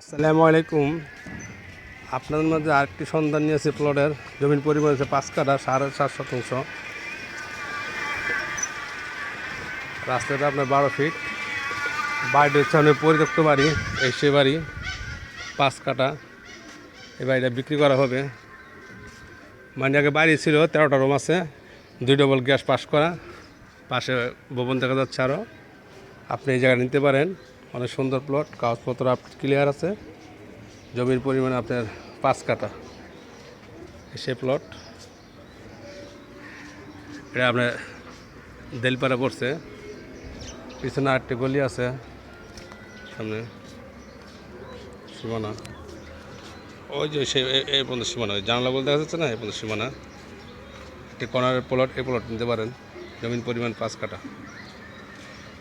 আসসালামু আলাইকুম। আপনাদের মধ্যে আরেকটি সন্ধান নিয়েছে প্লটের। জমির পরিমাণ হচ্ছে 5 কাঠা 7.5 শতাংশ। রাস্তাটা আপনার 12 ফিট। বাড়িটা হচ্ছে আপনার পরিত্যক্ত বাড়ি, সে বাড়ি 5 কাঠা। এই বাড়িটা বিক্রি করা হবে। মানে আগে বাড়ি ছিল 13টা রুম আছে, 2 ডবল গ্যাস পাস করা, পাশে ভবন দেখা যাচ্ছে আরও। আপনি এই জায়গা নিতে পারেন। অনেক সুন্দর প্লট, কাগজপত্র আপনার ক্লিয়ার আছে। জমির পরিমাণ আপনার 5 কাঠা। সে প্লট এটা আপনার দেলপাড়া পড়ছে। পিছনে আরেকটি গলি আছে, সামনে সীমানা। ওই যে সে এই পর্যন্ত সীমানা, ওই জানলা বলতে দেখা যাচ্ছে না, এই পর্যন্ত সীমানা। একটি কর্নারের প্লট, এই প্লট নিতে পারেন। জমির পরিমাণ 5 কাঠা।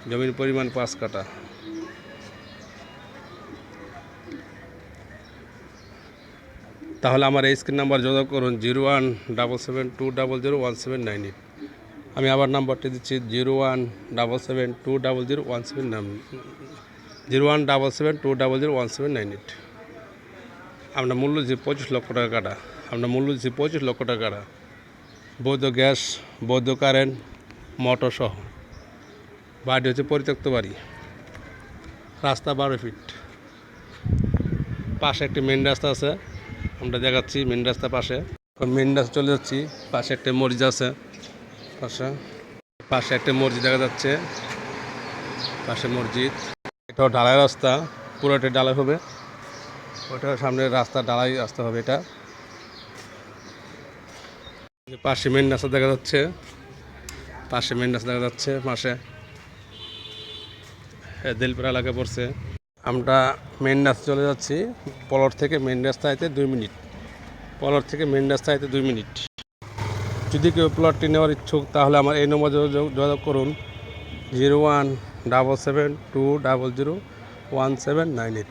জমির পরিমাণ 5 কাঠা। তাহলে আমার এই স্ক্রিন নাম্বার যোগাযোগ করুন 0177200179। আমি আবার নাম্বারটি দিচ্ছি 0177201798। আমরা মূল্য দিচ্ছি 25 লক্ষ টাকা কাটা। আমরা মূল্য দিচ্ছি 25 লক্ষ টাকা কাটা। বৈধ গ্যাস, বৈধ কারেন্ট, মোটর সহ। বাড়ি হচ্ছে পরিত্যক্ত বাড়ি। রাস্তা 12 ফিট। পাশে একটি মেন রাস্তা আছে, আমরা দেখাচ্ছি মেন রাস্তা পাশে। মেন রাস্তা চলে যাচ্ছি, পাশে একটা মসজিদ আছে। পাশে একটা মসজিদ দেখা যাচ্ছে, পাশে মসজিদ। এটাও ঢালাই রাস্তা, পুরোটা ঢালাই হবে। ওটা সামনে রাস্তা ঢালাই রাস্তা হবে এটা। পাশে মেন রাস্তা দেখা যাচ্ছে, পাশে মেন রাস্তা দেখা যাচ্ছে। পাশে দেলপাড়া এলাকা পড়ছে। আমরা মেন রাস্তা চলে যাচ্ছি। পলর থেকে মেন রাস্তা আইতে 2 মিনিট। পলর থেকে মেন রাস্তা আইতে 2 মিনিট। যদি কেউ প্লটটি নেওয়ার ইচ্ছুক তাহলে আমার এই নম্বরে যোগাযোগ করুন 0177200179।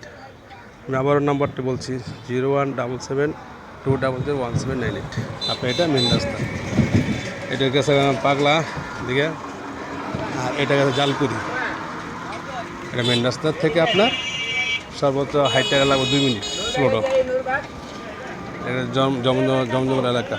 আমি আবারও নাম্বারটি বলছি 0177200179। আপনার এটা মেন রাস্তা। এটা গেছে পাগলা দিকে, আর এটা গেছে জালকুড়ি। এটা মেন রাস্তার থেকে আপনার সর্বোচ্চ হাইট লাগবে 2 মিনিট প্লটও। এটা জমজমাট এলাকা।